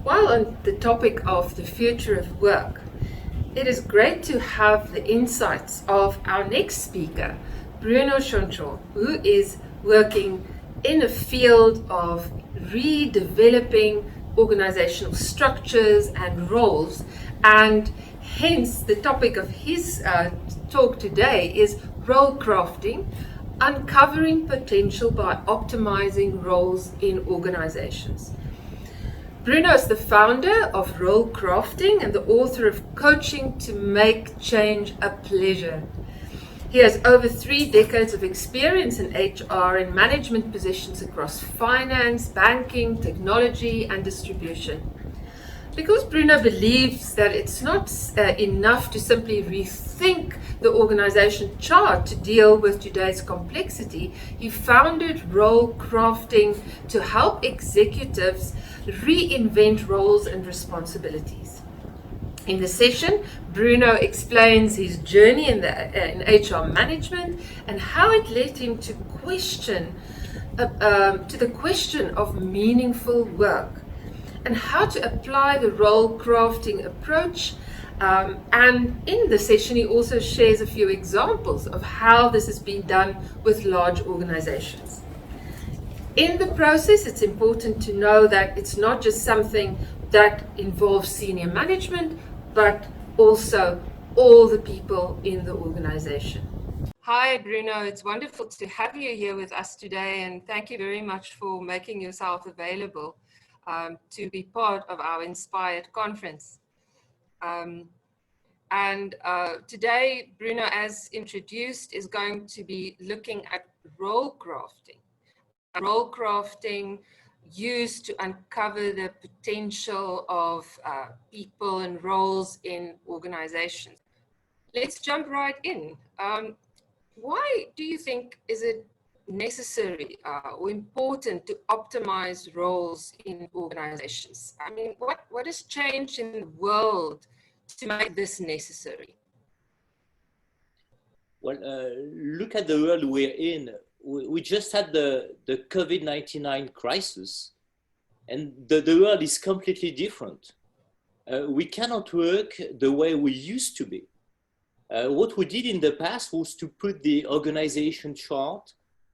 While on the topic of the future of work, it is great to have the insights of our next speaker, Bruno Chaintron, who is working in a field of redeveloping organizational structures and roles, and hence the topic of his talk today is role crafting, uncovering potential by optimizing roles in organizations. Bruno is the founder of Role Crafting and the author of Coaching to Make Change a Pleasure. He has over 3 decades of experience in HR and management positions across finance, banking, technology, and distribution. Because Bruno believes that it's not enough to simply rethink the organization chart to deal with today's complexity, he founded Role Crafting to help executives reinvent roles and responsibilities. In the session, Bruno explains his journey in HR management and how it led him to the question of meaningful work, and how to apply the role crafting approach. And in the session, he also shares a few examples of how this has been done with large organizations. In the process, it's important to know that it's not just something that involves senior management, but also all the people in the organization. Hi, Bruno. It's wonderful to have you here with us today, and thank you very much for making yourself available to be part of our Inspired conference. Today, Bruno, as introduced, is going to be looking at role crafting. Role crafting used to uncover the potential of people and roles in organizations. Let's jump right in. Why do you think is it necessary or important to optimize roles in organizations? I mean, what has changed in the world to make this necessary? Well, look at the world we're in. We just had the COVID-19 crisis, and the world is completely different. We cannot work the way we used to be. What we did in the past was to put the organization chart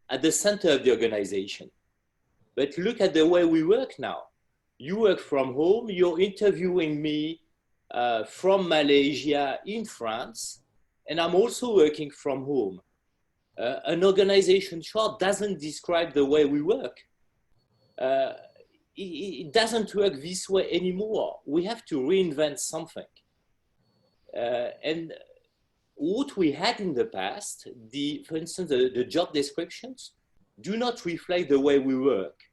at the center of the organization. But look at the way we work now. You work from home, you're interviewing me from Malaysia in France, and I'm also working from home. An organization chart doesn't describe the way we work. It doesn't work this way anymore. We have to reinvent something. And what we had in the past, for instance, the job descriptions do not reflect the way we work.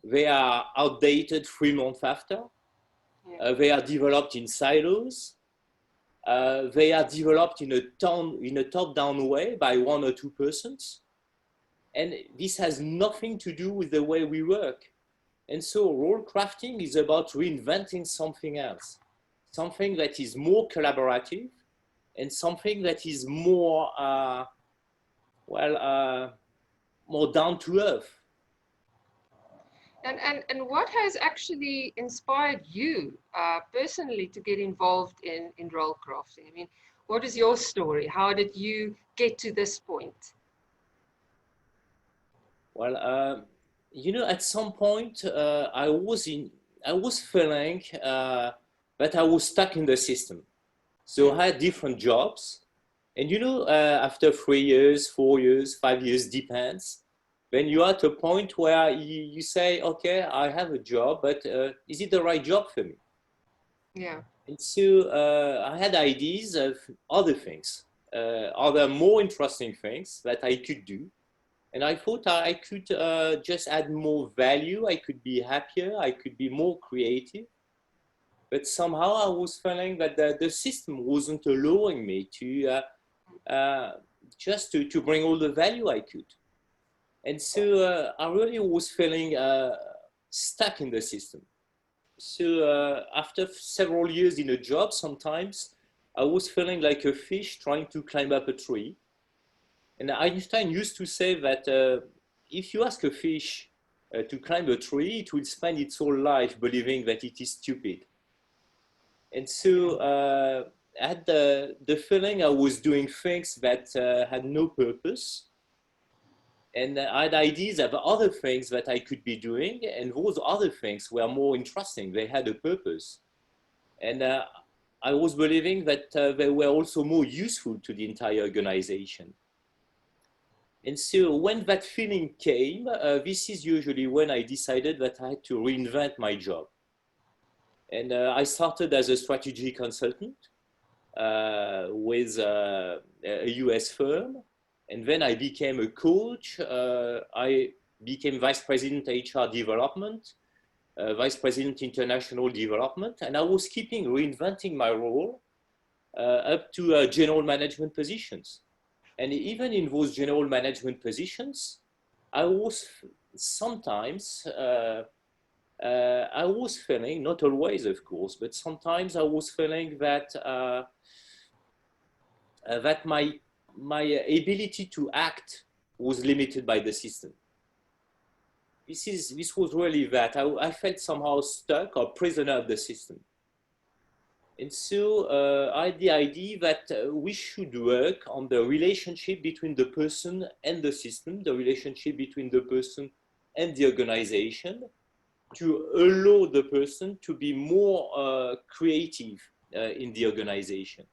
They are outdated 3 months after. They are developed in silos. They are developed in a top-down way by 1 or 2 persons. And this has nothing to do with the way we work. And so role crafting is about reinventing something else, something that is more collaborative and something that is more, more down to earth. And what has actually inspired you personally to get involved in role crafting? I mean, what is your story? How did you get to this point? Well, at some point, I was feeling that I was stuck in the system. So I had different jobs, and after 3 years, 4 years, 5 years, depends. Then you're at a point where you say, okay, I have a job, but is it the right job for me? Yeah. And so I had ideas of other things, other more interesting things that I could do. And I thought I could just add more value. I could be happier. I could be more creative. But somehow I was feeling that the system wasn't allowing me to just to bring all the value I could. And so I really was feeling stuck in the system. So after several years in a job, sometimes I was feeling like a fish trying to climb up a tree. And Einstein used to say that if you ask a fish to climb a tree, it will spend its whole life believing that it is stupid. And so I had the feeling I was doing things that had no purpose. And I had ideas of other things that I could be doing. And those other things were more interesting. They had a purpose. And I was believing that they were also more useful to the entire organization. And so when that feeling came, this is usually when I decided that I had to reinvent my job. And I started as a strategy consultant with a US firm. And then I became a coach. I became vice president HR development, vice president international development. And I was keeping reinventing my role up to general management positions. And even in those general management positions, I was sometimes, I was feeling, not always of course, but sometimes I was feeling that, that my ability to act was limited by the system. This was really that. I felt somehow stuck or prisoner of the system. And so I had the idea that we should work on the relationship between the person and the system, the relationship between the person and the organization, to allow the person to be more creative in the organization.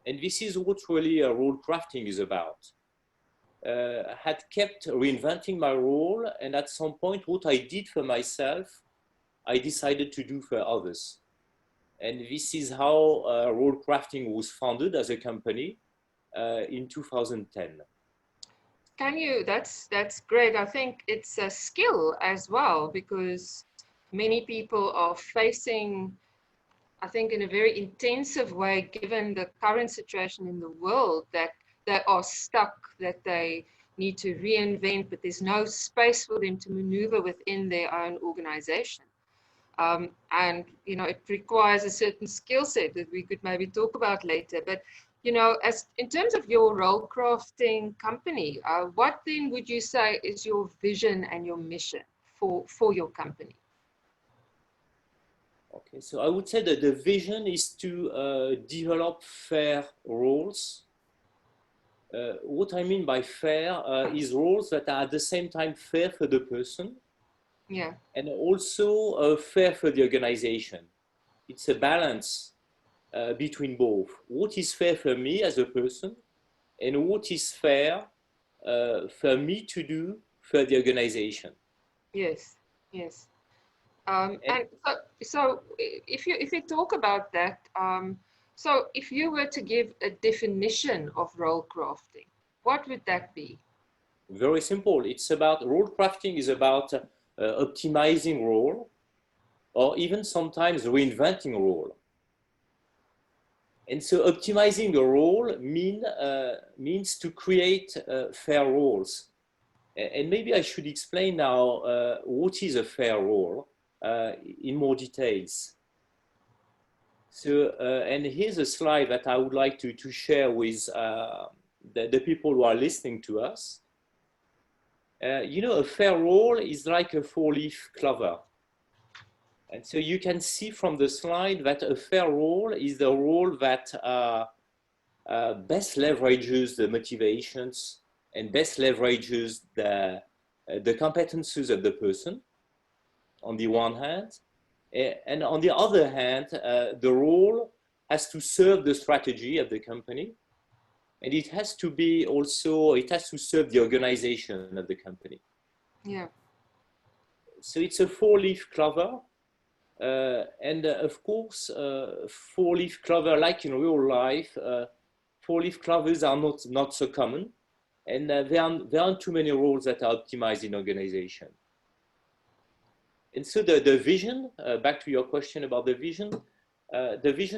And this is what really role crafting is about. I had kept reinventing my role, and at some point, what I did for myself, I decided to do for others. And this is how Role Crafting was founded as a company in 2010. That's great. I think it's a skill as well, because many people are facing, I think, in a very intensive way, given the current situation in the world, that they are stuck, that they need to reinvent, but there's no space for them to maneuver within their own organization. And, you know, it requires a certain skill set that we could maybe talk about later. But, you know, as in terms of your role crafting company, what then would you say is your vision and your mission for your company? Okay, so I would say that the vision is to develop fair roles. What I mean by fair is roles that are at the same time fair for the person, yeah, and also fair for the organization. It's a balance between both. What is fair for me as a person, and what is fair for me to do for the organization. yes, yes. And so if you talk about that, so if you were to give a definition of role crafting, what would that be? Very simple. It's about role crafting is about optimizing role, or even sometimes reinventing role. And so optimizing a role means to create fair roles. And maybe I should explain now what is a fair role in more details. So, and here's a slide that I would like to share with the people who are listening to us. You know, a fair role is like a four-leaf clover. And so you can see from the slide that a fair role is the role that best leverages the motivations and best leverages the competencies of the person on the one hand. And on the other hand, the role has to serve the strategy of the company. And it has to be also, it has to serve the organization of the company. Yeah. So it's a four-leaf clover. And of course, four-leaf clover, like in real life, four-leaf clovers are not so common. And there aren't too many roles that are optimized in organization. And so the vision, back to your question about the vision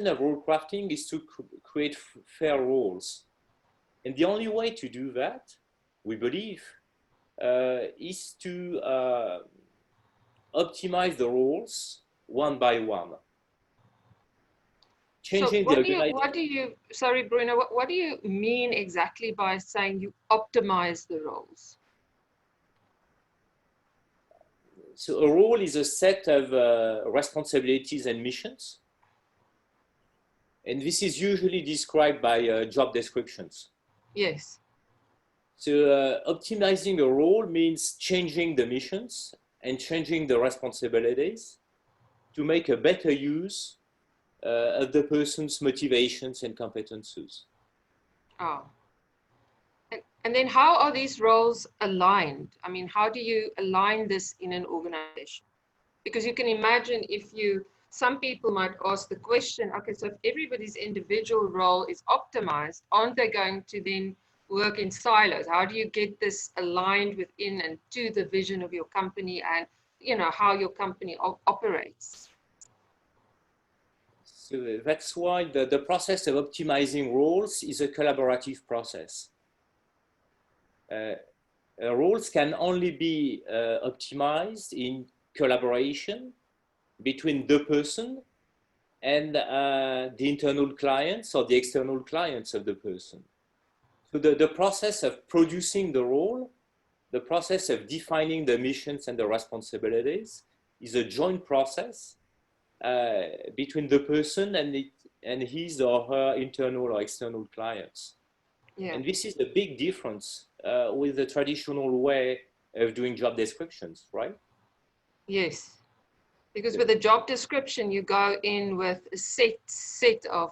of role crafting is to create fair roles. And the only way to do that, we believe, is to optimize the roles one by one. Changing so what do you, sorry, Bruno, what do you mean exactly by saying you optimize the roles? So a role is a set of responsibilities and missions. And this is usually described by job descriptions. Yes. So optimizing a role means changing the missions and changing the responsibilities to make a better use of the person's motivations and competences. Oh. And then how are these roles aligned? I mean, how do you align this in an organization? Because you can imagine some people might ask the question, okay, so if everybody's individual role is optimized, aren't they going to then work in silos? How do you get this aligned within and to the vision of your company and, how your company operates? So that's why the process of optimizing roles is a collaborative process. Roles can only be optimized in collaboration between the person and the internal clients or the external clients of the person. So the process of producing the role, the process of defining the missions and the responsibilities is a joint process between the person and his or her internal or external clients. Yeah. And this is a big difference with the traditional way of doing job descriptions, right? Yes. Because with a job description, you go in with a set of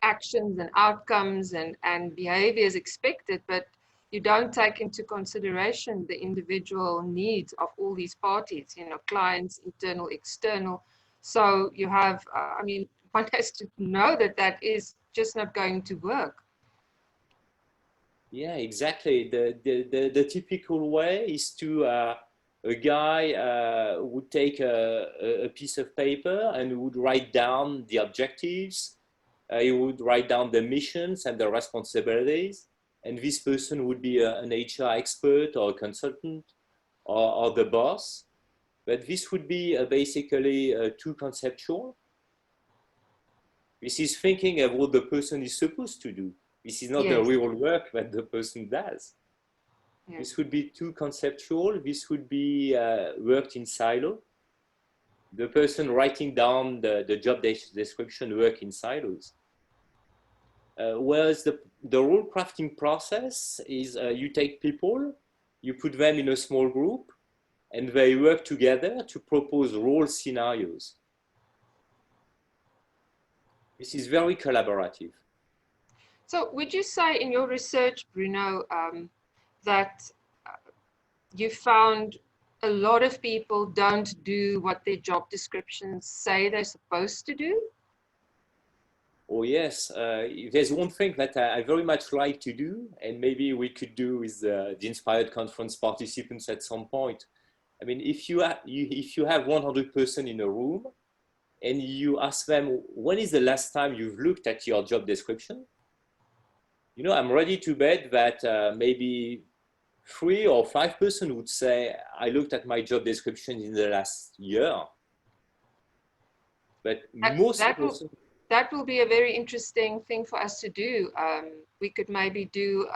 actions and outcomes and behaviors expected, but you don't take into consideration the individual needs of all these parties, clients, internal, external. So you have, one has to know that is just not going to work. Yeah, exactly. The typical way is to a guy would take a piece of paper and would write down the objectives. He would write down the missions and the responsibilities. And this person would be an HR expert or a consultant or the boss. But this would be basically too conceptual. This is thinking of what the person is supposed to do. This is not the Yes. real work that the person does. Yes. This would be too conceptual. This would be worked in silo. The person writing down the job description work in silos. Whereas the role crafting process is you take people, you put them in a small group, and they work together to propose role scenarios. This is very collaborative. So would you say in your research, Bruno, that you found a lot of people don't do what their job descriptions say they're supposed to do? Oh yes, there's one thing that I very much like to do, and maybe we could do with the Inspired Conference participants at some point. I mean, if you have 100% in a room, and you ask them, when is the last time you've looked at your job description? I'm ready to bet that maybe 3 or 5% would say, I looked at my job description in the last year. But that will be a very interesting thing for us to do. We could maybe do,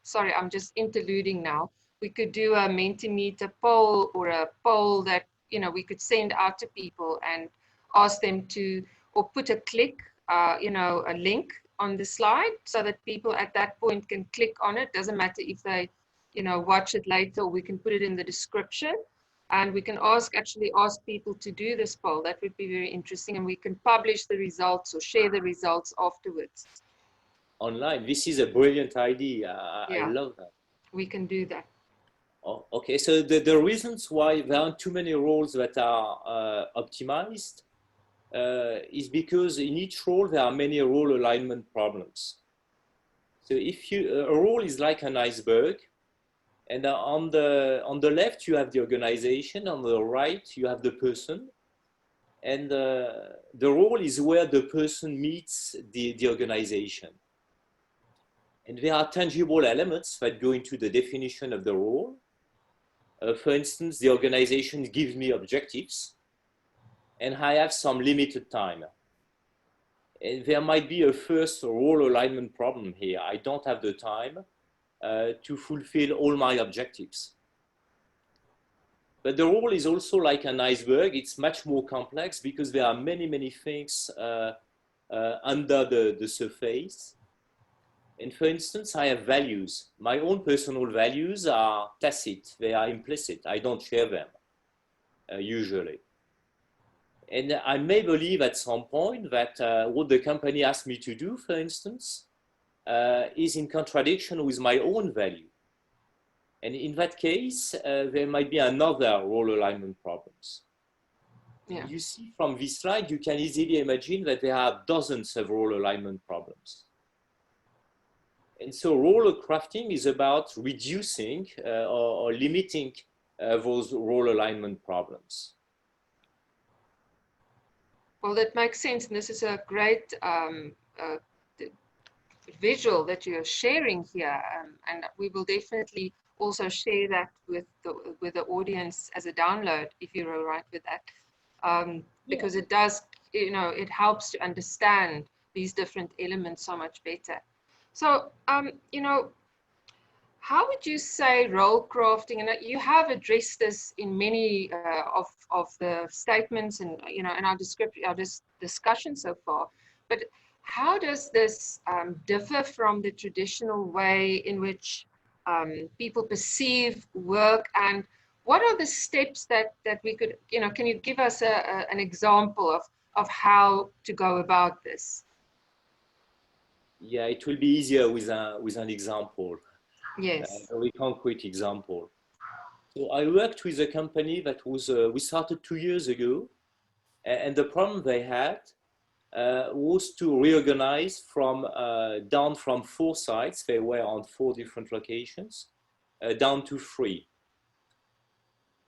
sorry, I'm just interluding now. We could do a Mentimeter poll or a poll that, we could send out to people and ask them to, or put a click, a link on the slide so that people at that point can click on it. Doesn't matter if they, watch it later, or we can put it in the description. And we can actually ask people to do this poll. That would be very interesting. And we can publish the results or share the results afterwards. Online. This is a brilliant idea. Yeah, I love that. we can do that. Oh, okay, so the reasons why there aren't too many roles that are optimized is because in each role there are many role alignment problems. So if a role is like an iceberg, and on the left you have the organization, on the right you have the person, and the role is where the person meets the organization. And there are tangible elements that go into the definition of the role. For instance, the organization gives me objectives, and I have some limited time. And there might be a first role alignment problem here. I don't have the time to fulfill all my objectives. But the role is also like an iceberg. It's much more complex because there are many, many things under the surface. And for instance, I have values. My own personal values are tacit, they are implicit. I don't share them usually. And I may believe at some point that what the company asked me to do, for instance, is in contradiction with my own value. And in that case, there might be another role alignment problems. Yeah. You see from this slide, you can easily imagine that there are dozens of role alignment problems. And so role crafting is about reducing or limiting those role alignment problems. Well, that makes sense. And this is a great visual that you're sharing here. And we will definitely also share that with the audience as a download, if you're all right with that. Because it does, it helps to understand these different elements so much better. So, how would you say role crafting, and you have addressed this in many of the statements and, in our description, our discussion so far, but how does this differ from the traditional way in which people perceive work, and what are the steps that we could, can you give us an example of how to go about this? Yeah, it will be easier with an example. Yes. A very concrete example. So I worked with a company that was, we started 2 years ago, and the problem they had was to reorganize down from 4 sites, they were on 4 different locations, down to 3.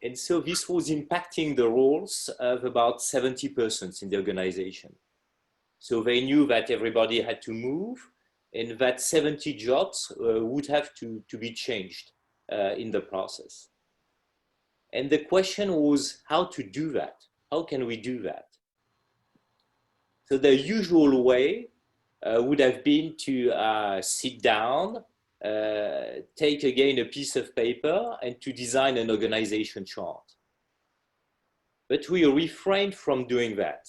And so this was impacting the roles of about 70 persons in the organization. So they knew that everybody had to move, and that 70 jobs would have to be changed in the process. And the question was how to do that. How can we do that? So the usual way would have been to sit down, take again a piece of paper, and to design an organization chart. But we refrained from doing that.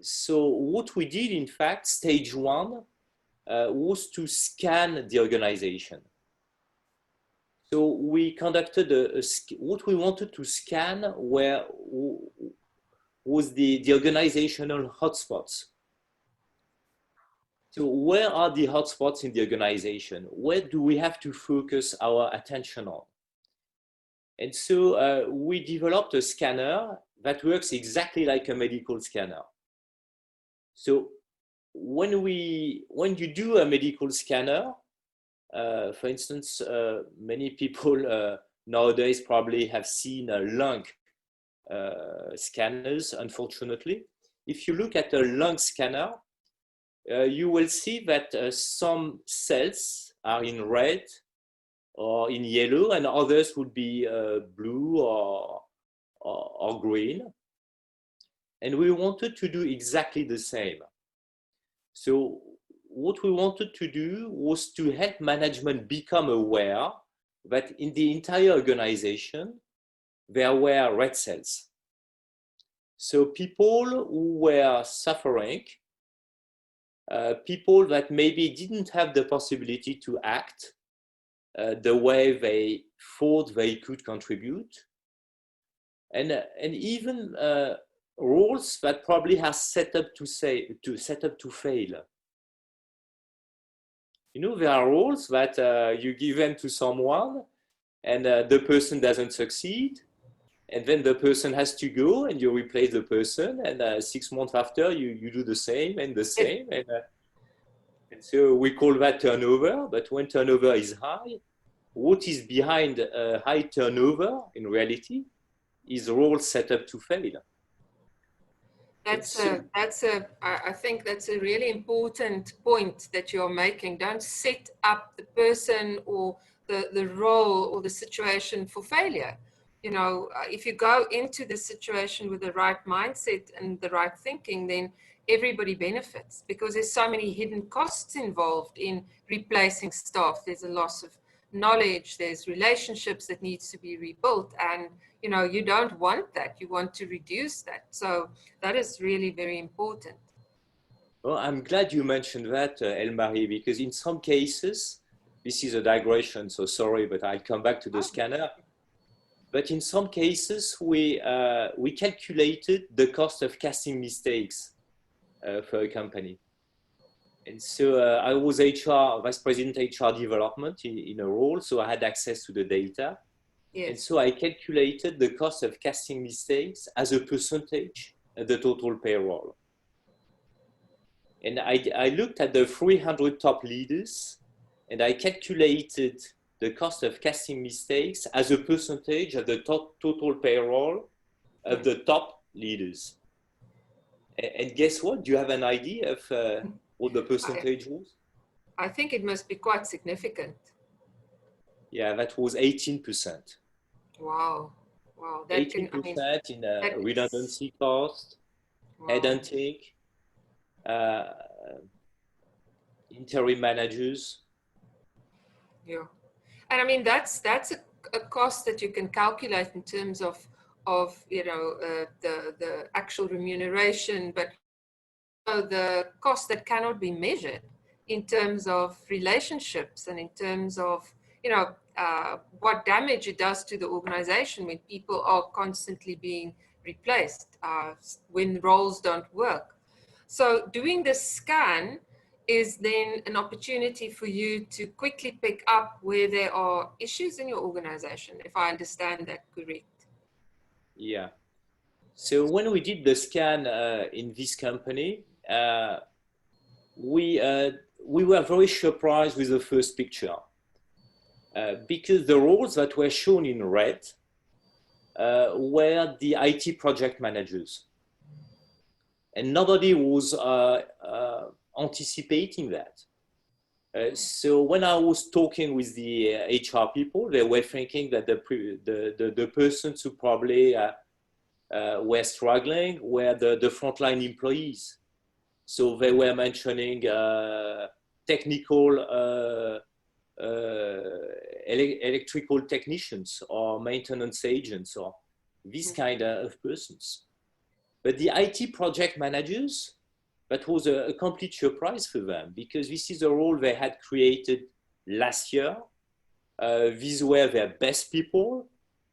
So what we did, in fact, stage 1 was to scan the organization. So we conducted what we wanted to scan was the organizational hotspots. So where are the hotspots in the organization? Where do we have to focus our attention on? And so we developed a scanner that works exactly like a medical scanner. So when you do a medical scanner, for instance, many people nowadays probably have seen lung scanners, unfortunately. If you look at a lung scanner, you will see that some cells are in red or in yellow, and others would be blue or green. And we wanted to do exactly the same. So what we wanted to do was to help management become aware that in the entire organization, there were red cells. So people who were suffering, people that maybe didn't have the possibility to act the way they thought they could contribute, and even roles that probably are set up to fail. There are roles that you give them to someone, and the person doesn't succeed, and then the person has to go, and you replace the person, and 6 months after, you do the same and the same, and so we call that turnover. But when turnover is high, what is behind high turnover in reality is roles set up to fail. I think that's a really important point that you're making. Don't set up the person or the role or the situation for failure. If you go into the situation with the right mindset and the right thinking, then everybody benefits, because there's so many hidden costs involved in replacing staff. There's a loss of knowledge, there's relationships that needs to be rebuilt, and you don't want that. You want to reduce that. So that is really very important. Well, I'm glad you mentioned that, Elmarie, because in some cases, this is a digression, so sorry, but I'll come back to the scanner. But in some cases, we calculated the cost of casting mistakes for a company. And so I was HR, Vice President HR Development in a role, so I had access to the data. Yes. And so I calculated the cost of casting mistakes as a percentage of the total payroll. And I looked at the 300 top leaders, and I calculated the cost of casting mistakes as a percentage of the total payroll of the top leaders. And guess what? Do you have an idea of what the percentage was? I think it must be quite significant. Yeah, that was 18%. Wow. Wow. That 18% in redundancy cost, headhunting, interim managers. Yeah. And I mean, that's a cost that you can calculate in terms of the actual remuneration, but the cost that cannot be measured in terms of relationships and in terms of what damage it does to the organization when people are constantly being replaced, when roles don't work. So doing the scan is then an opportunity for you to quickly pick up where there are issues in your organization, if I understand that correct. Yeah. So when we did the scan in this company, we were very surprised with the first picture because the roles that were shown in red were the IT project managers. And nobody was anticipating that. So when I was talking with the HR people, they were thinking that the persons who probably were struggling were the frontline employees. So they were mentioning technical electrical technicians or maintenance agents or this kind of persons. But the IT project managers, that was a complete surprise for them because this is a role they had created last year. These were their best people.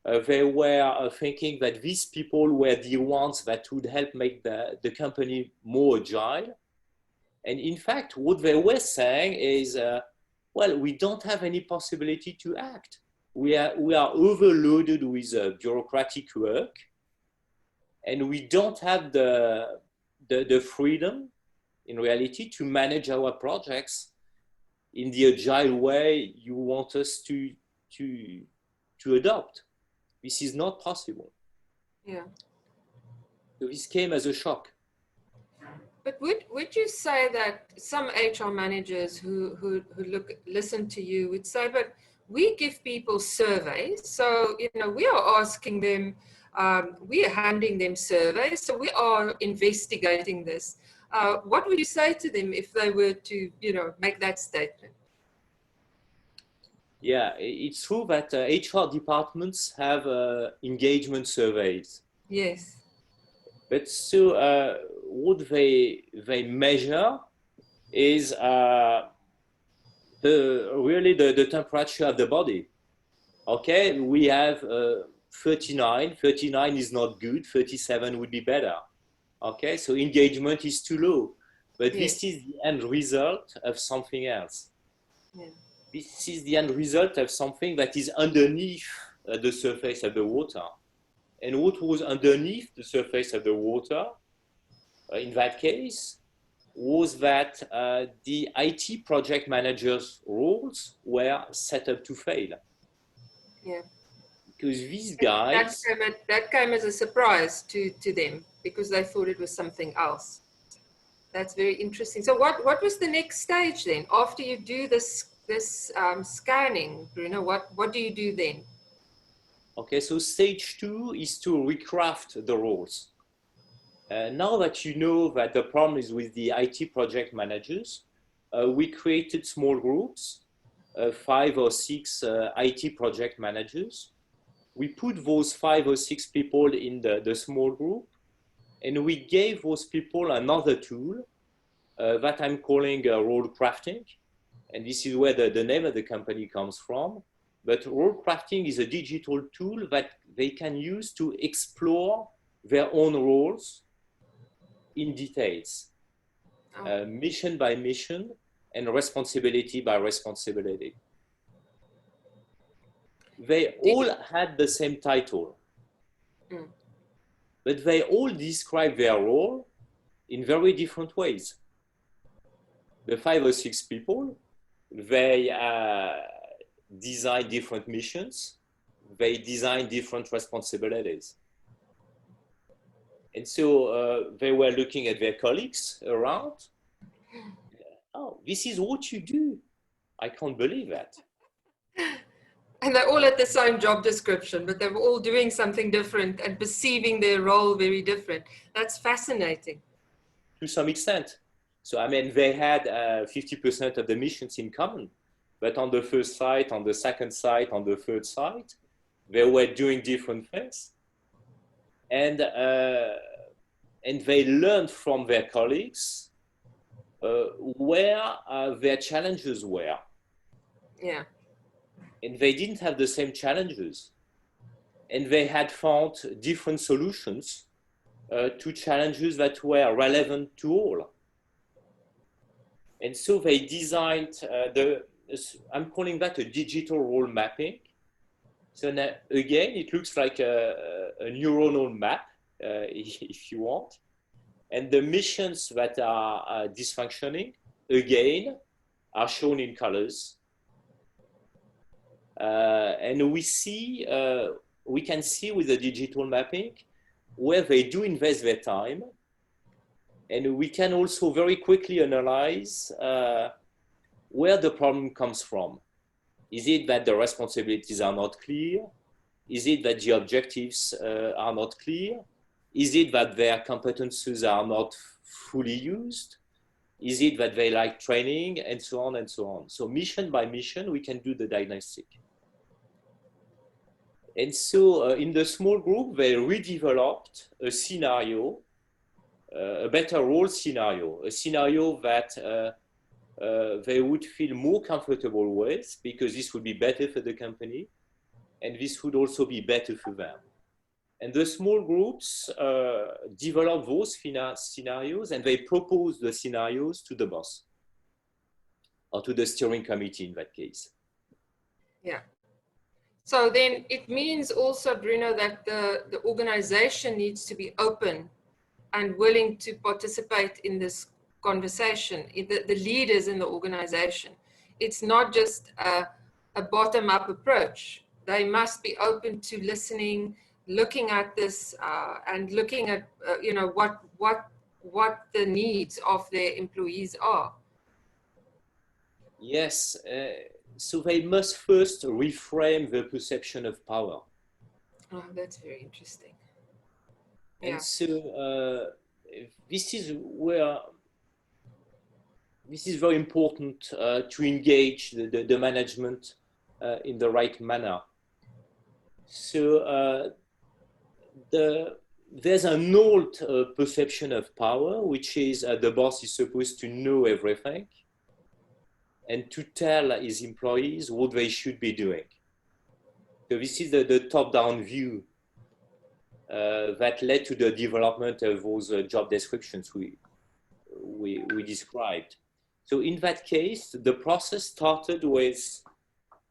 They were thinking that these people were the ones that would help make the company more agile. And in fact, what they were saying is, well, we don't have any possibility to act. We are overloaded with bureaucratic work, and we don't have the freedom, in reality, to manage our projects in the agile way you want us to adopt. This is not possible. Yeah. So this came as a shock. But would you say that some HR managers who listen to you would say, but we give people surveys, so we are asking them, we are handing them surveys, so we are investigating this. What would you say to them if they were to make that statement? Yeah, it's true that HR departments have engagement surveys. Yes. But so what they measure is really the temperature of the body. Okay, we have 39. 39 is not good. 37 would be better. Okay, so engagement is too low. But yes, this is the end result of something else. Yeah. This is the end result of something that is underneath the surface of the water. And what was underneath the surface of the water, in that case, was that the IT project managers' roles were set up to fail. Yeah. Because these guys... That came as a surprise to them, because they thought it was something else. That's very interesting. So what was the next stage then? After you do this scanning, Bruno, what do you do then? Okay, so stage 2 is to recraft the roles. Now that you know that the problem is with the IT project managers, we created small groups 5 or 6 IT project managers. We put those 5 or 6 people in the small group, and we gave those people another tool that I'm calling role crafting. And this is where the name of the company comes from. But role crafting is a digital tool that they can use to explore their own roles in details, mission by mission and responsibility by responsibility. They all had the same title, but they all describe their role in very different ways. The 5 or 6 people, they design different missions, they design different responsibilities. And so they were looking at their colleagues around. Oh, this is what you do. I can't believe that. And they all had the same job description, but they were all doing something different and perceiving their role very different. That's fascinating. To some extent. So, I mean, they had 50% of the missions in common, but on the first site, on the second site, on the third site, they were doing different things. And they learned from their colleagues where their challenges were. Yeah. And they didn't have the same challenges. And they had found different solutions to challenges that were relevant to all. And so they designed I'm calling that a digital role mapping. So now, again, it looks like a neuronal map, if you want. And the missions that are dysfunctioning, again, are shown in colors. And we can see with the digital mapping where they do invest their time. And we can also very quickly analyze where the problem comes from. Is it that the responsibilities are not clear? Is it that the objectives are not clear? Is it that their competences are not fully used? Is it that they like training, and so on and so on? So mission by mission, we can do the diagnostic. And so in the small group, they redeveloped a scenario, a better role scenario, a scenario that they would feel more comfortable with, because this would be better for the company, and this would also be better for them. And the small groups develop those scenarios, and they propose the scenarios to the boss, or to the steering committee in that case. Yeah. So then it means also, Bruno, that the organization needs to be open and willing to participate in this conversation, the leaders in the organization. It's not just a bottom-up approach. They must be open to listening, looking at this, and looking at what the needs of their employees are. Yes, so they must first reframe the perception of power. Oh, that's very interesting. And Yeah. so this is very important to engage the management in the right manner. So there's an old perception of power, which is the boss is supposed to know everything and to tell his employees what they should be doing. So this is the top-down view that led to the development of those job descriptions we described. So in that case, the process started with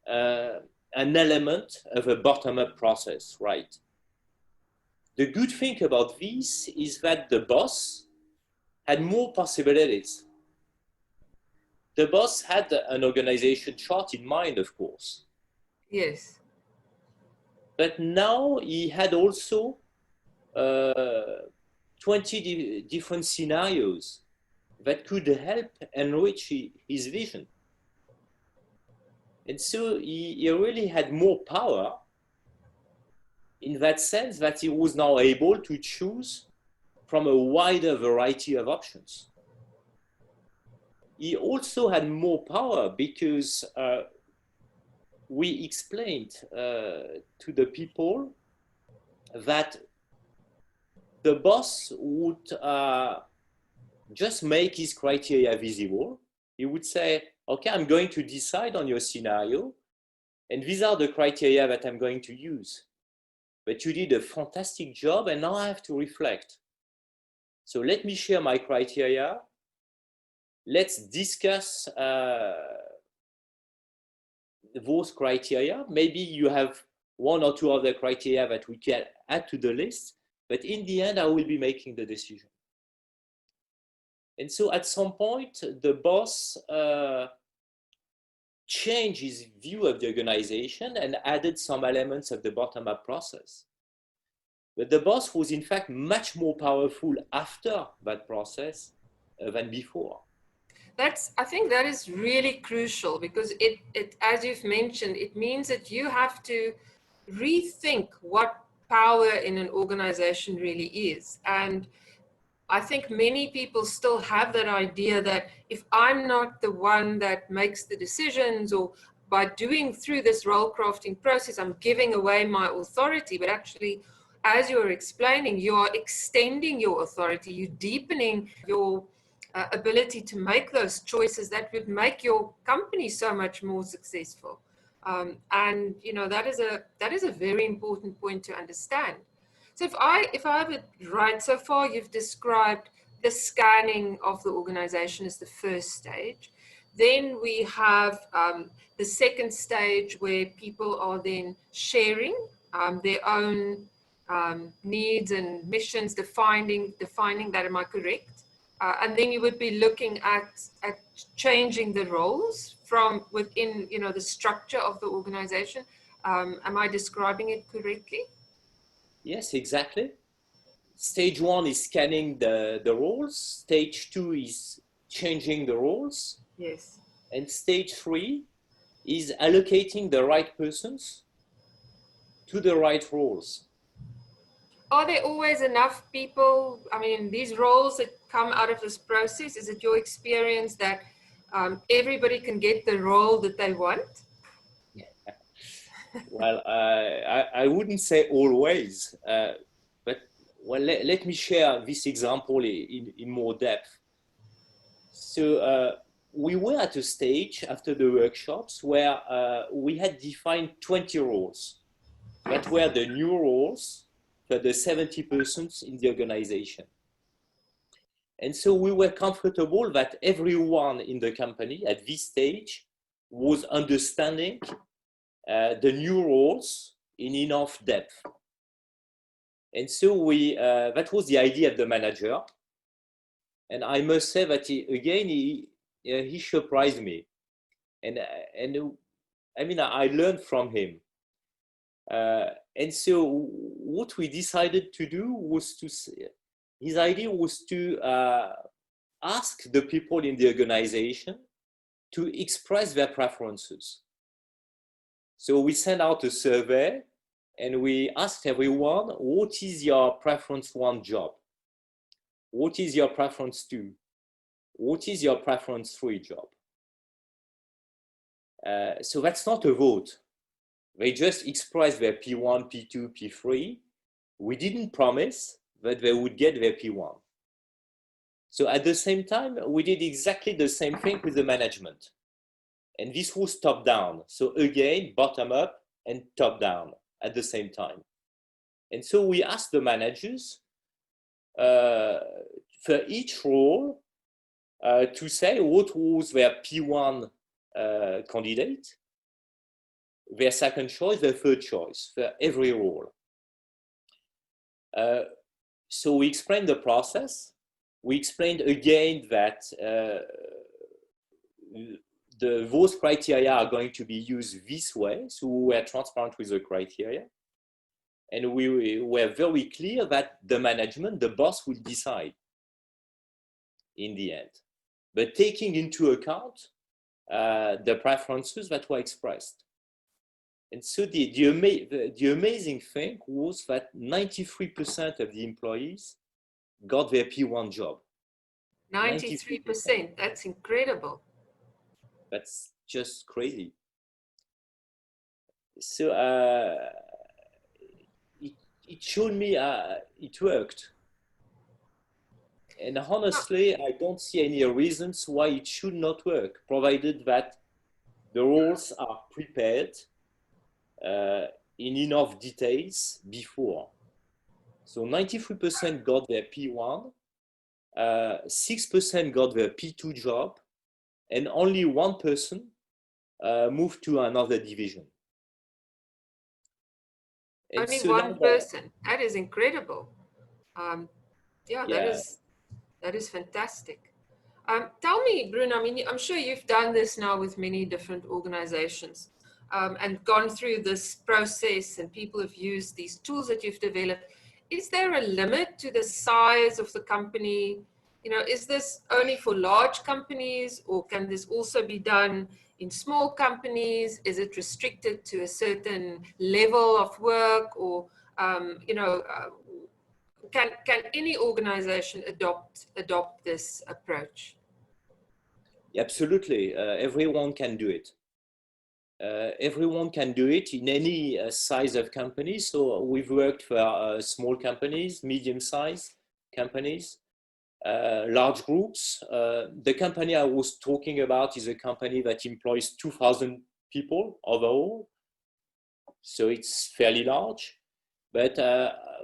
an element of a bottom-up process, right? The good thing about this is that the boss had more possibilities. The boss had an organization chart in mind, of course. Yes. But now he had also 20 different scenarios that could help enrich his vision. And so he really had more power in that sense that he was now able to choose from a wider variety of options. He also had more power because we explained to the people that the boss would just make his criteria visible. He would say, okay, I'm going to decide on your scenario, and these are the criteria that I'm going to use. But you did a fantastic job, and now I have to reflect. So let me share my criteria. Let's discuss those criteria. Maybe you have one or two other criteria that we can add to the list, but in the end, I will be making the decision. And so at some point, the boss changed his view of the organization and added some elements of the bottom-up process. But the boss was in fact much more powerful after that process than before. I think that is really crucial, because as you've mentioned, it means that you have to rethink what power in an organization really is. And I think many people still have that idea that if I'm not the one that makes the decisions, or by doing through this role crafting process, I'm giving away my authority. But actually, as you're explaining, you're extending your authority, you're deepening your ability to make those choices that would make your company so much more successful. And you know, that is a very important point to understand. So if I have it right, so far you've described the scanning of the organization as the first stage. Then we have the second stage, where people are then sharing their own needs and missions, defining that. Am I correct? And then you would be looking at changing the roles from within, you know, the structure of the organization. Am I describing it correctly? Yes, exactly. Stage one is scanning the roles. Stage two is changing the roles. Yes. And stage three is allocating the right persons to the right roles. Are there always enough people? I mean, these roles that come out of this process, is it your experience that everybody can get the role that they want? Well, I wouldn't say always, but well, let me share this example in more depth. So we were at a stage after the workshops where we had defined 20 roles that were the new roles for the 70% in the organization. And so we were comfortable that everyone in the company at this stage was understanding the new roles in enough depth. And so that was the idea of the manager. And I must say that he surprised me. And I mean, I learned from him. And so what we decided to do was his idea was to ask the people in the organization to express their preferences. So we sent out a survey and we asked everyone, what is your preference one job? What is your preference two? What is your preference three job? So that's not a vote. They just expressed their P1, P2, P3. We didn't promise that they would get their P1. So at the same time, we did exactly the same thing with the management. And this was top down. So again, bottom up and top down at the same time. And so we asked the managers for each role to say what was their P1 candidate, their second choice, their third choice for every role. So we explained the process. We explained again that those criteria are going to be used this way. So we were transparent with the criteria. And we were very clear that the management, the boss, will decide in the end, but taking into account the preferences that were expressed. And so the amazing thing was that 93% of the employees got their P1 job. 93%, that's incredible. That's just crazy. So it showed me it worked. And honestly, I don't see any reasons why it should not work, provided that the roles are prepared uh, in enough details before. So 93% got their P1, 6% got their P2 job, and only one person moved to another division. And Only so now one person. That is incredible. Yeah, yeah, that is fantastic. Tell me, Bruno, I mean, I'm sure you've done this now with many different organizations and gone through this process, and people have used these tools that you've developed. Is there a limit to the size of the company? You know, is this only for large companies, or can this also be done in small companies? Is it restricted to a certain level of work, or you know, can any organization adopt this approach? absolutely. Everyone can do it. Everyone can do it in any size of company. So we've worked for small companies, medium-sized companies, large groups. The company I was talking about is a company that employs 2,000 people overall. So it's fairly large. But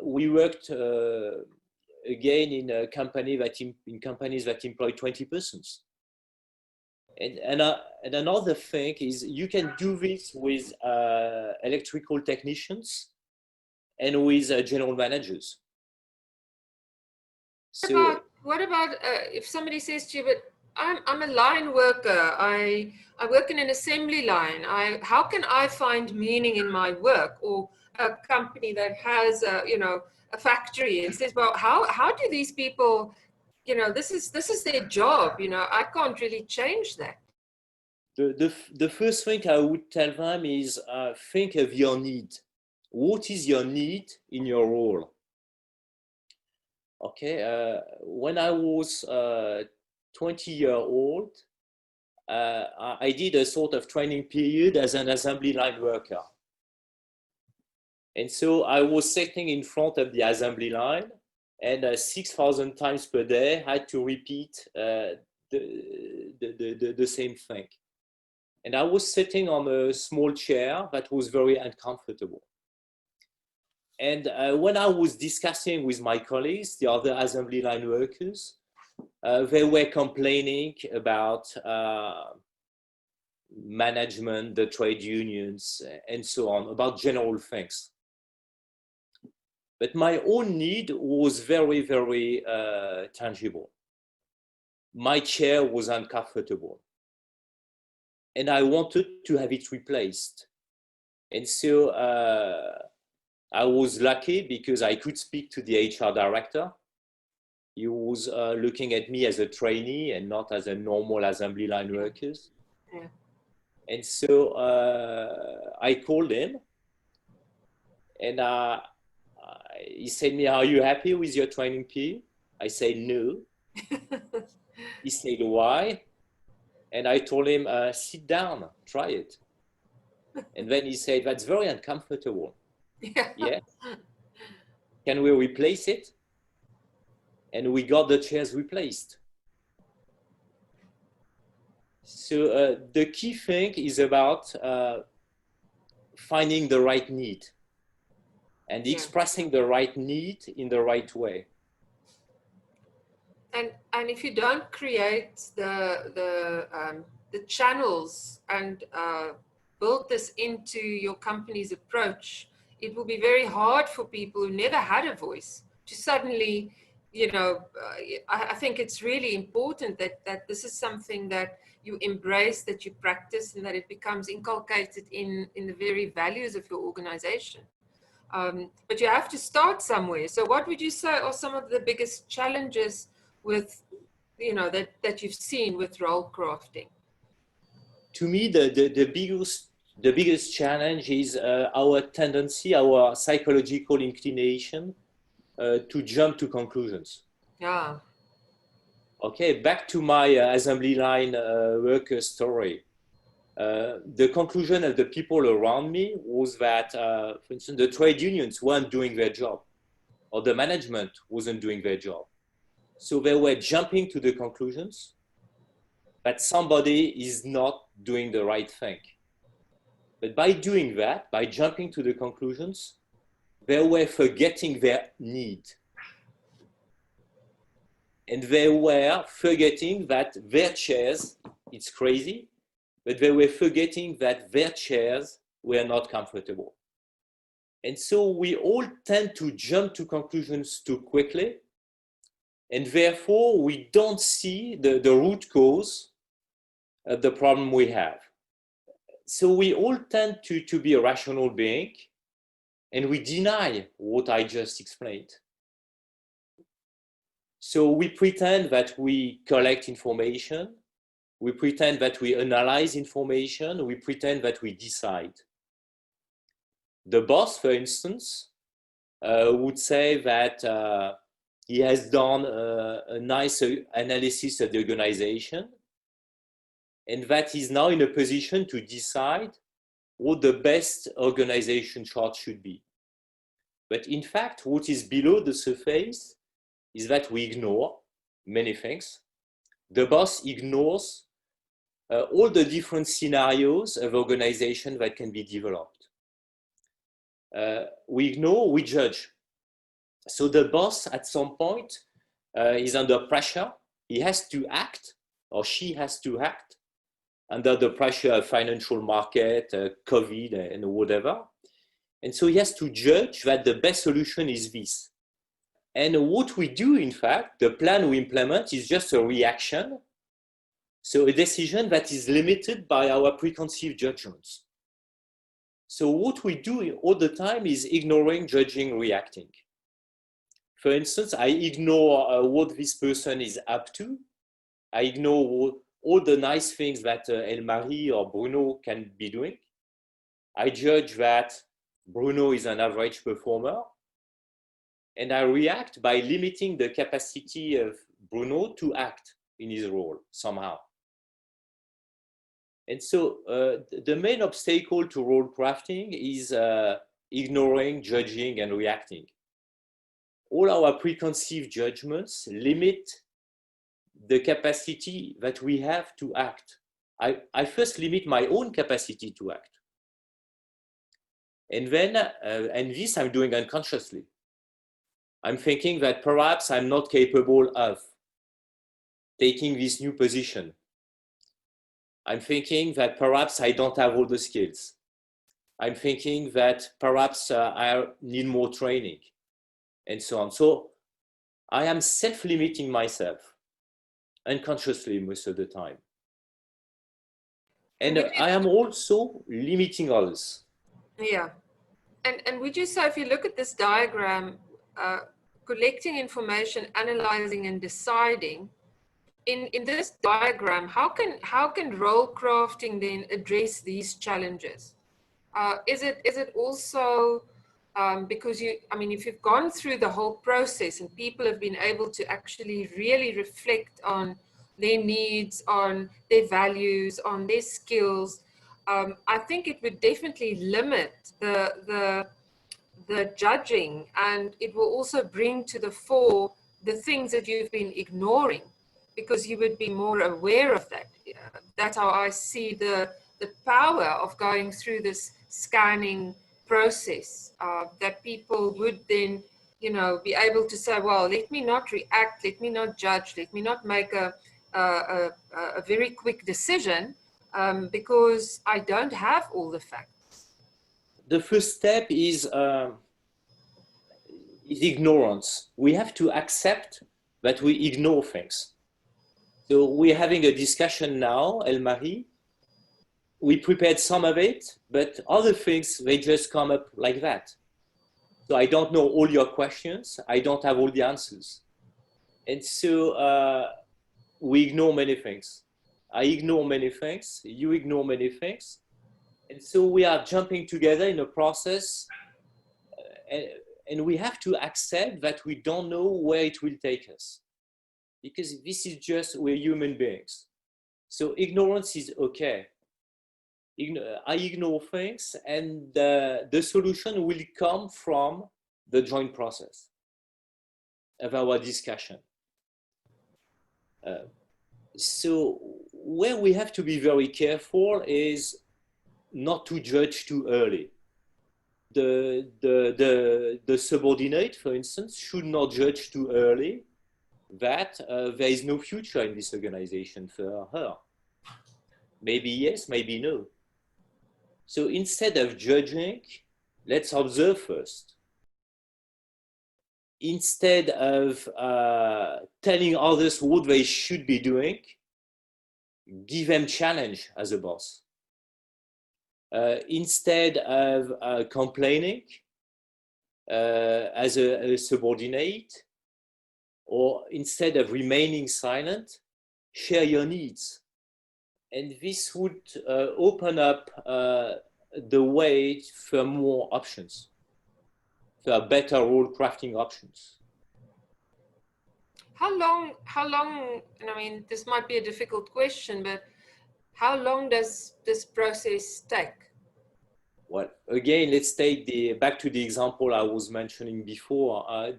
we worked again in a company that in companies that employ 20 persons. And another thing is you can do this with electrical technicians and with general managers. So What about if somebody says to you, but I'm a line worker. I work in an assembly line. How can I find meaning in my work? Or a company that has you know, a factory and says, well, how do these people, you know, this is their job. You know, I can't really change that. the first thing I would tell them is think of your need. What is your need in your role? Okay, when I was 20-year-old, I did a sort of training period as an assembly line worker. And so I was sitting in front of the assembly line, and 6,000 times per day I had to repeat the same thing. And I was sitting on a small chair that was very uncomfortable. And when I was discussing with my colleagues, the other assembly line workers, they were complaining about management, the trade unions, and so on, about general things. But my own need was very, very tangible. My chair was uncomfortable, and I wanted to have it replaced. And so I was lucky because I could speak to the HR director. He was looking at me as a trainee and not as a normal assembly line worker. Yeah. And so I called him, and he said me, "Are you happy with your training period?" I said, "No." He said, "Why?" And I told him, "Sit down, try it." And then he said, "That's very uncomfortable." Yeah. Yeah. Can we replace it? And we got the chairs replaced. So the key thing is about finding the right need and expressing the right need in the right way. And if you don't create the channels and build this into your company's approach, it will be very hard for people who never had a voice to suddenly, you know, I think it's really important that this is something that you embrace, that you practice, and that it becomes inculcated in the very values of your organization. But you have to start somewhere. So what would you say are some of the biggest challenges with, you know, that you've seen with role crafting? To me, the biggest challenge is our tendency, our psychological inclination to jump to conclusions. Yeah. Okay, back to my assembly line worker story. The conclusion of the people around me was that, for instance, the trade unions weren't doing their job, or the management wasn't doing their job. So they were jumping to the conclusions that somebody is not doing the right thing. But by doing that, by jumping to the conclusions, they were forgetting their need. And they were forgetting that their chairs, it's crazy, but they were forgetting that their chairs were not comfortable. And so we all tend to jump to conclusions too quickly, and therefore we don't see the root cause of the problem we have. So we all tend to be a rational being, and we deny what I just explained. So we pretend that we collect information, we pretend that we analyze information, we pretend that we decide. The boss, for instance, would say that he has done a nice analysis of the organization, and that he's now in a position to decide what the best organization chart should be. But in fact, what is below the surface is that we ignore many things. The boss ignores all the different scenarios of organization that can be developed. We ignore, we judge. So the boss at some point is under pressure. He has to act, or she has to act, under the pressure of financial market, COVID, and whatever. And so he has to judge that the best solution is this. And what we do, in fact, the plan we implement is just a reaction. So a decision that is limited by our preconceived judgments. So what we do all the time is ignoring, judging, reacting. For instance, I ignore what this person is up to. I ignore all the nice things that Marie or Bruno can be doing. I judge that Bruno is an average performer. And I react by limiting the capacity of Bruno to act in his role somehow. And so the main obstacle to role crafting is ignoring, judging, and reacting. All our preconceived judgments limit the capacity that we have to act. I first limit my own capacity to act. And then, and this I'm doing unconsciously. I'm thinking that perhaps I'm not capable of taking this new position. I'm thinking that perhaps I don't have all the skills. I'm thinking that perhaps I need more training, and so on. So I am self-limiting myself unconsciously most of the time. And I am also limiting others. Yeah. And would you say, if you look at this diagram, collecting information, analyzing, and deciding, in this diagram, how can role crafting then address these challenges? Is it also because if you've gone through the whole process and people have been able to actually really reflect on their needs, on their values, on their skills, I think it would definitely limit the judging, and it will also bring to the fore the things that you've been ignoring, because you would be more aware of that. That's how I see the power of going through this scanning process, that people would then, be able to say, well, let me not react, let me not judge, let me not make a very quick decision, because I don't have all the facts. The first step is ignorance. We have to accept that we ignore things. So we're having a discussion now, Marie. We prepared some of it, but other things, they just come up like that. So I don't know all your questions. I don't have all the answers. And so we ignore many things. I ignore many things. You ignore many things. And so we are jumping together in a process, and we have to accept that we don't know where it will take us, because this is just, we're human beings. So ignorance is okay. I ignore things, and the solution will come from the joint process of our discussion. So where we have to be very careful is not to judge too early. The subordinate, for instance, should not judge too early that there is no future in this organization for her. Maybe yes, maybe no. So instead of judging, let's observe first. Instead of telling others what they should be doing, give them challenge as a boss. Instead of complaining as a subordinate, or instead of remaining silent, share your needs. And this would open up the way for more options, for better role crafting options. How long, and I mean, this might be a difficult question, but how long does this process take? Well, again, let's take back to the example I was mentioning before. I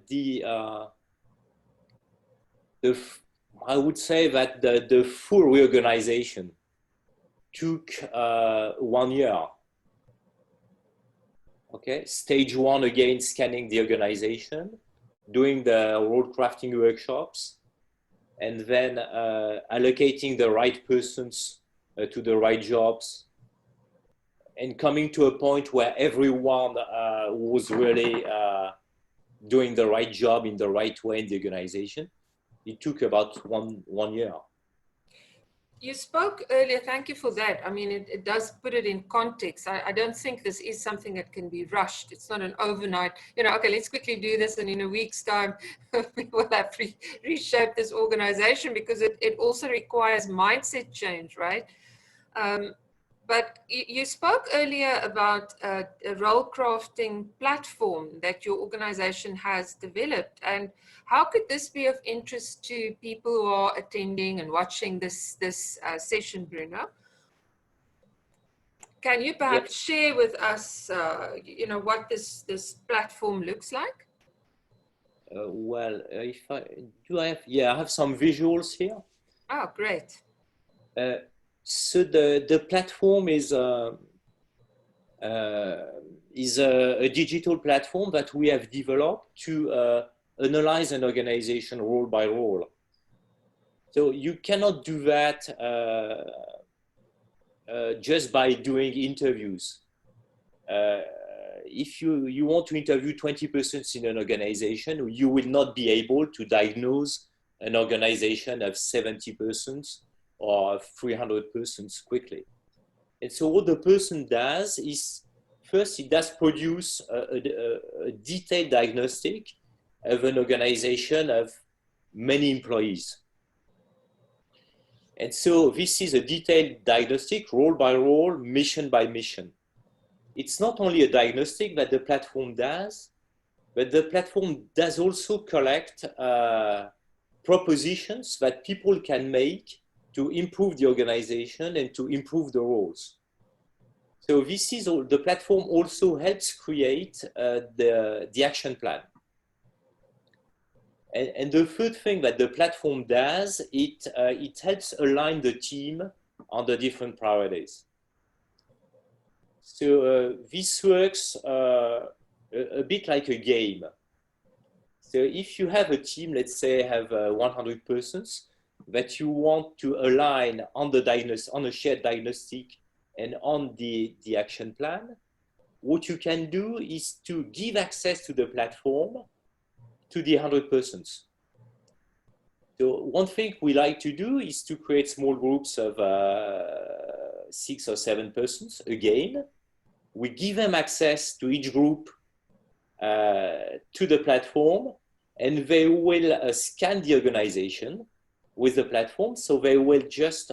would say that the full reorganization took 1 year. Okay, stage one, again, scanning the organization, doing the role crafting workshops, and then allocating the right persons to the right jobs, and coming to a point where everyone was really doing the right job in the right way in the organization. It took about one year. You spoke earlier, thank you for that. I mean, it does put it in context. I don't think this is something that can be rushed. It's not an overnight, okay, let's quickly do this, and in a week's time, we will have reshaped this organization, because it also requires mindset change, right? But you spoke earlier about a role crafting platform that your organization has developed. And how could this be of interest to people who are attending and watching this session, Bruno? Can you perhaps share with us, what this platform looks like? Well, I have some visuals here. Oh, great. So the platform is a digital platform that we have developed to analyze an organization role by role. So you cannot do that just by doing interviews. If you want to interview 20 persons in an organization, you will not be able to diagnose an organization of 70 persons or 300 persons quickly. And so what the person does is, first, he does produce a detailed diagnostic of an organization of many employees. And so this is a detailed diagnostic, role by role, mission by mission. It's not only a diagnostic that the platform does, but the platform does also collect propositions that people can make to improve the organization and to improve the roles. So the platform also helps create the action plan. And the third thing that the platform does, it helps align the team on the different priorities. So this works a bit like a game. So if you have a team, let's say have 100 persons that you want to align on on a shared diagnostic and on the action plan, what you can do is to give access to the platform to the 100 persons. So one thing we like to do is to create small groups of 6 or 7 persons. Again, we give them access to each group to the platform, and they will scan the organization with the platform. So they will just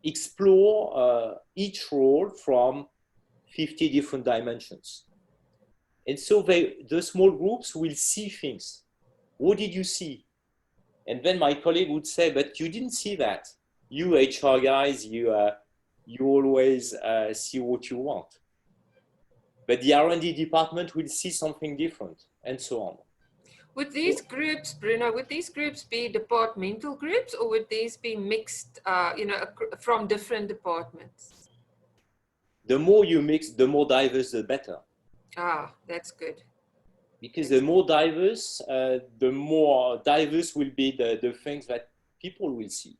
explore each role from 50 different dimensions. And so the small groups will see things. What did you see? And then my colleague would say, but you didn't see that. You HR guys, you you always see what you want. But the R&D department will see something different, and so on. Would these groups, Bruno, would these groups be departmental groups, or would these be mixed, from different departments? The more you mix, the more diverse, the better. Ah, that's good. Because the more diverse will be the things that people will see.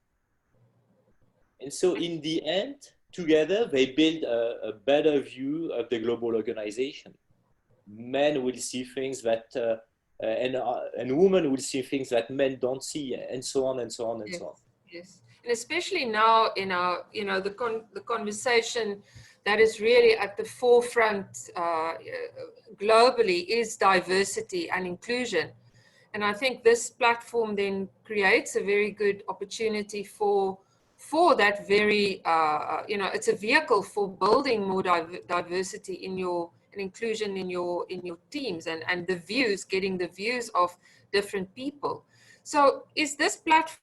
And so in the end, together, they build a better view of the global organization. Men will see things that, and women will see things that men don't see, and so on, and so on, and Yes, so on. yes. And especially now in our, the conversation that is really at the forefront globally is diversity and inclusion. And I think this platform then creates a very good opportunity for that very, it's a vehicle for building more diversity in your and inclusion in your teams and the views, getting the views of different people. So is this platform,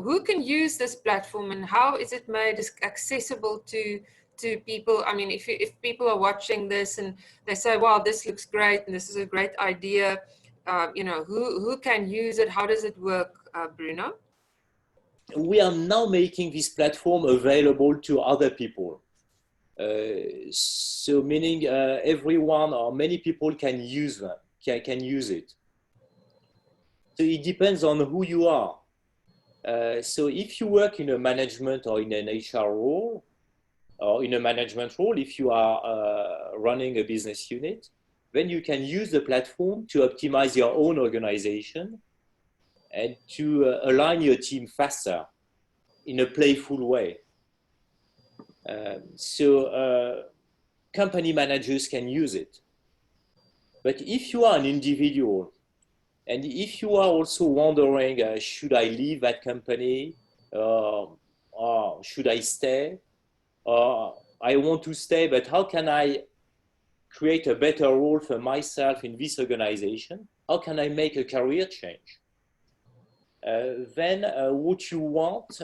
who can use this platform and how is it made accessible to people? I mean, if people are watching this and they say, wow, this looks great and this is a great idea, who can use it? How does it work, Bruno? We are now making this platform available to other people. So meaning everyone or many people can use them, can use it. So it depends on who you are. So if you work in a management or in an HR role, or in a management role, if you are running a business unit, then you can use the platform to optimize your own organization and to align your team faster in a playful way. So company managers can use it. But if you are an individual, and if you are also wondering, should I leave that company? Or should I stay? Or I want to stay, but how can I create a better role for myself in this organization? How can I make a career change? Then what you want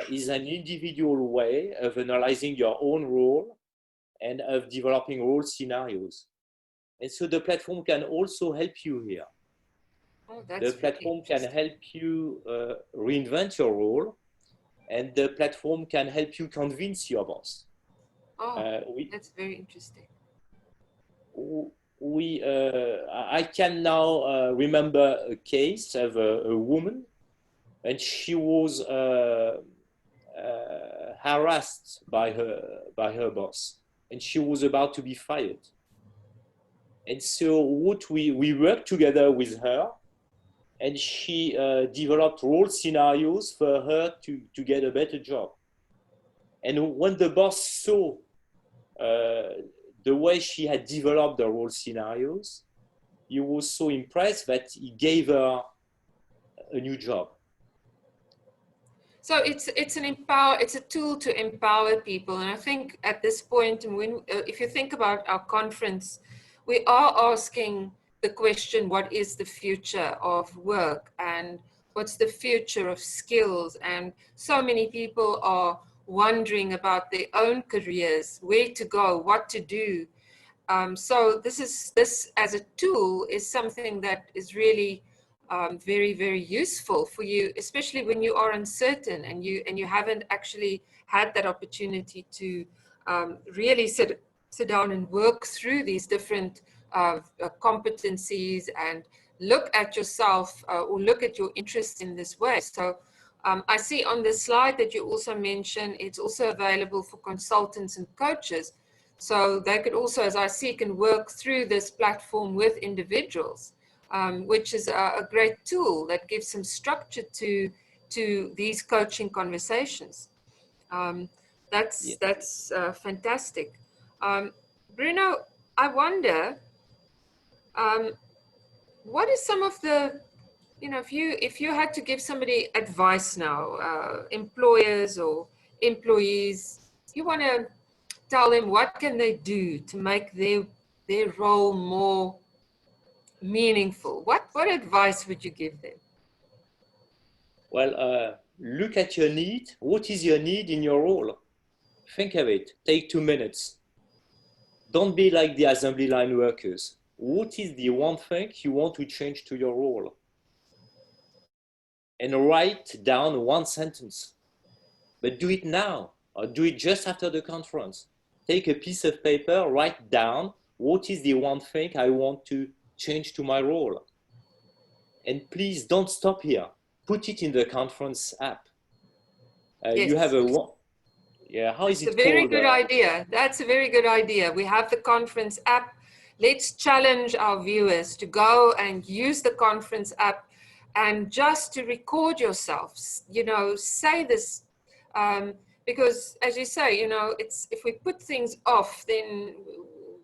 is an individual way of analyzing your own role and of developing role scenarios. And so the platform can also help you here. Oh, that's the platform can help you reinvent your role, and the platform can help you convince your boss. Oh, that's very interesting. I can now remember a case of a woman, and she was harassed by her boss, and she was about to be fired. And so what we worked together with her, and she developed role scenarios for her to get a better job. And when the boss saw the way she had developed the role scenarios, he was so impressed that he gave her a new job. So it's a tool to empower people, and I think at this point, when if you think about our conference, we are asking the question: what is the future of work, and what's the future of skills? And so many people are wondering about their own careers, where to go, what to do. So this as a tool is something that is really very, very useful for you, especially when you are uncertain and you haven't actually had that opportunity to really sit down and work through these different competencies and look at yourself or look at your interests in this way. So I see on the slide that you also mentioned it's also available for consultants and coaches. So they could also, as I see, can work through this platform with individuals, which is a great tool that gives some structure to these coaching conversations. That's fantastic. Bruno, I wonder, what is some of the, if you had to give somebody advice now, employers or employees, you want to tell them what can they do to make their role more meaningful. What advice would you give them? Well, look at your need. What is your need in your role? Think of it. Take 2 minutes. Don't be like the assembly line workers. What is the one thing you want to change to your role? And write down one sentence. But do it now, or do it just after the conference. Take a piece of paper, write down what is the one thing I want to change to my role. And please don't stop here. Put it in the conference app. Yes. You have a one. Yeah, how is it called? That's a very good idea. That's a very good idea. We have the conference app. Let's challenge our viewers to go and use the conference app and just to record yourselves, you know, say this, because as you say, you know, it's, if we put things off, then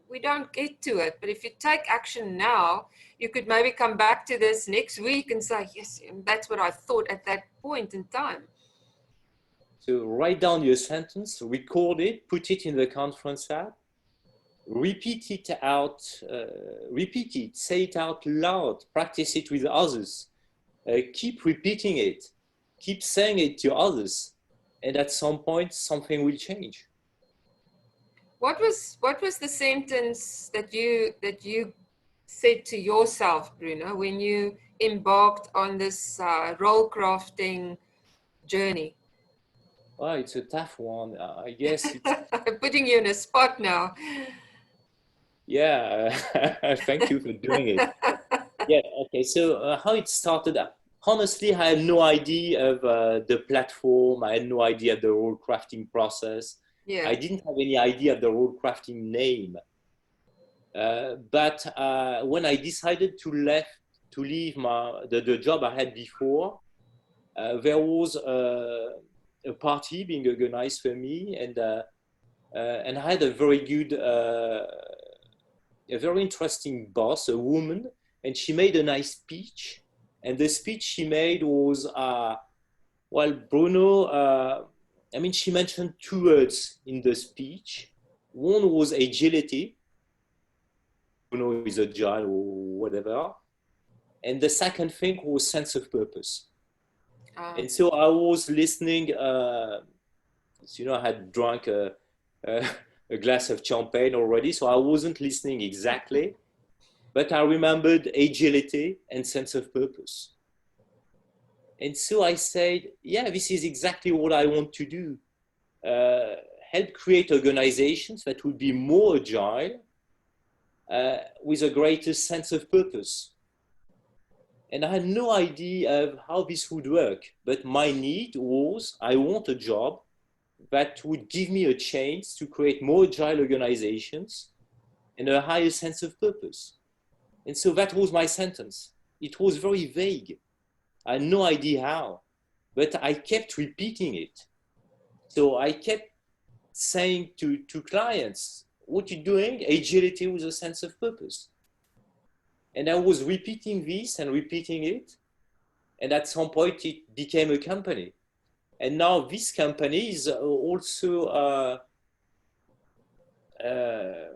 we don't get to it. But if you take action now, you could maybe come back to this next week and say, yes, that's what I thought at that point in time. So write down your sentence, record it, put it in the conference app, repeat it out, say it out loud, practice it with others, keep repeating it, keep saying it to others, and at some point something will change. What was the sentence that you said to yourself, Bruno, when you embarked on this role crafting journey? Well, it's a tough one. I guess it's... I'm putting you in a spot now. Yeah, thank you for doing it. Yeah, okay. So how it started? Honestly, I had no idea of the platform. I had no idea of the role crafting process. Yeah. I didn't have any idea of the role crafting name. But when I decided to leave the job I had before, there was a party being organized for me, and I had a very good, a very interesting boss, a woman, and she made a nice speech. And the speech she made was, well, Bruno, I mean, she mentioned 2 words in the speech. One was agility. Bruno is agile or whatever. And the second thing was sense of purpose. And so I was listening, you know, I had drunk a glass of champagne already, so I wasn't listening exactly, but I remembered agility and sense of purpose. And so I said, yeah, this is exactly what I want to do. Help create organizations that would be more agile with a greater sense of purpose. And I had no idea of how this would work, but my need was, I want a job that would give me a chance to create more agile organizations and a higher sense of purpose. And so that was my sentence. It was very vague. I had no idea how, but I kept repeating it. So I kept saying to clients, what you're doing, agility with a sense of purpose. And I was repeating this and repeating it. And at some point it became a company. And now this company is also,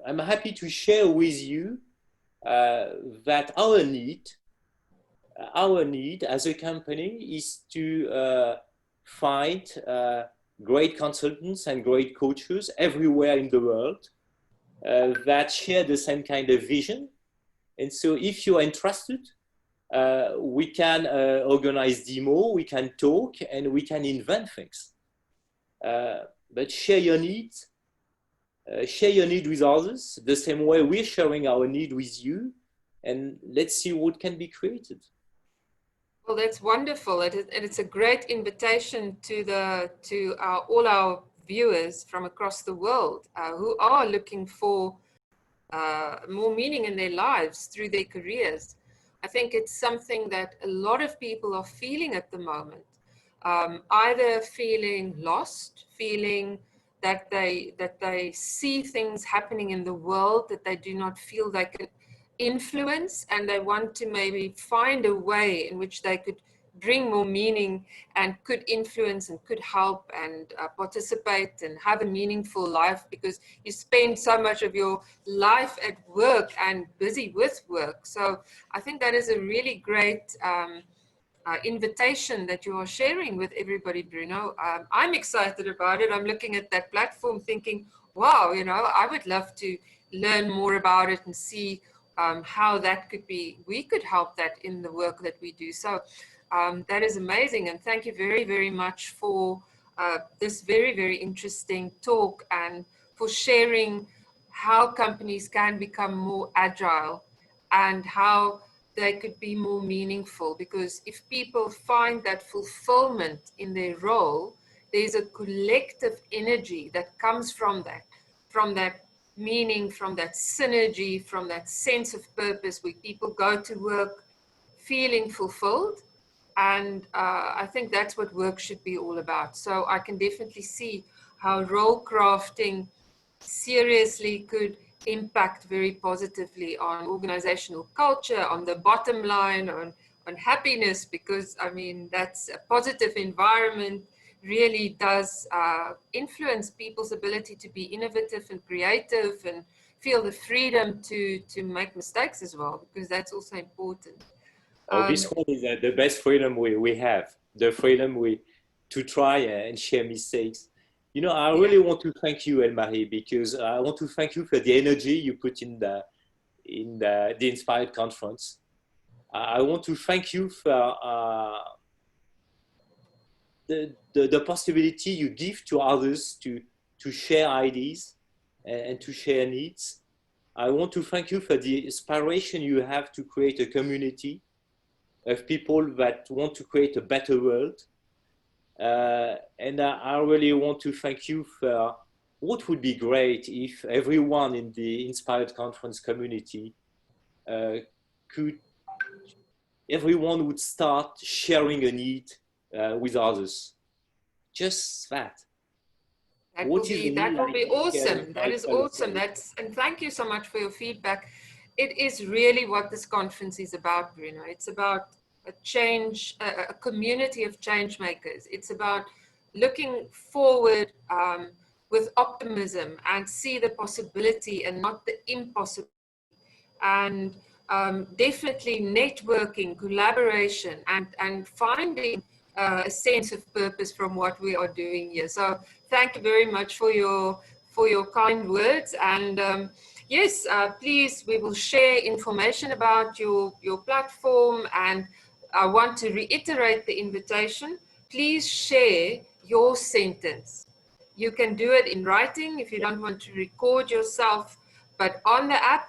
I'm happy to share with you that our need as a company is to find great consultants and great coaches everywhere in the world that share the same kind of vision. And so if you're interested, we can organize demo, we can talk, and we can invent things. But share your needs, share your need with others, the same way we're sharing our need with you, and let's see what can be created. Well, that's wonderful. And it's a great invitation to all our viewers from across the world who are looking for more meaning in their lives through their careers. I think it's something that a lot of people are feeling at the moment, either feeling lost, feeling that they see things happening in the world that they do not feel they can influence, and they want to maybe find a way in which they could bring more meaning and could influence and could help and participate and have a meaningful life, because you spend so much of your life at work and busy with work. So I think that is a really great invitation that you are sharing with everybody, Bruno. I'm excited about it. I'm looking at that platform thinking, wow, you know, I would love to learn more about it and see how that could be, we could help that in the work that we do. So that is amazing. And thank you very, very much for this very, very interesting talk and for sharing how companies can become more agile and how they could be more meaningful. Because if people find that fulfillment in their role, there's a collective energy that comes from that meaning, from that synergy, from that sense of purpose, where people go to work feeling fulfilled. And I think that's what work should be all about. So I can definitely see how role crafting seriously could impact very positively on organizational culture, on the bottom line, on happiness, because I mean, that's a positive environment really does influence people's ability to be innovative and creative and feel the freedom to make mistakes as well, because that's also important. Oh, this one is the best freedom we have, the freedom to try and share mistakes. You know, I really want to thank you, Anne-Marie, because I want to thank you for the energy you put in the Inspired Conference. I want to thank you for the possibility you give to others to share ideas and to share needs. I want to thank you for the inspiration you have to create a community of people that want to create a better world. And I really want to thank you for what would be great if everyone in the Inspired Conference community everyone would start sharing a need with others. Just that. That will be awesome. That is awesome. And thank you so much for your feedback. It is really what this conference is about, Bruno. It's about a change, a community of change makers. It's about looking forward with optimism and see the possibility and not the impossibility. And definitely networking, collaboration, and finding a sense of purpose from what we are doing here. So thank you very much for your kind words. And yes, please, we will share information about your platform. And I want to reiterate the invitation. Please share your sentence. You can do it in writing if you don't want to record yourself, but on the app,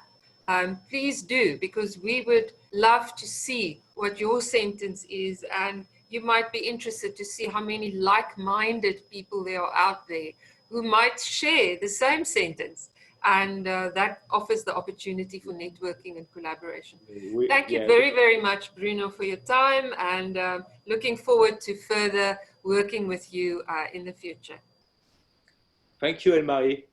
please do, because we would love to see what your sentence is, and you might be interested to see how many like-minded people there are out there who might share the same sentence, and that offers the opportunity for networking and collaboration. Thank you very, very much, Bruno, for your time, and looking forward to further working with you in the future. Thank you, Anne-Marie.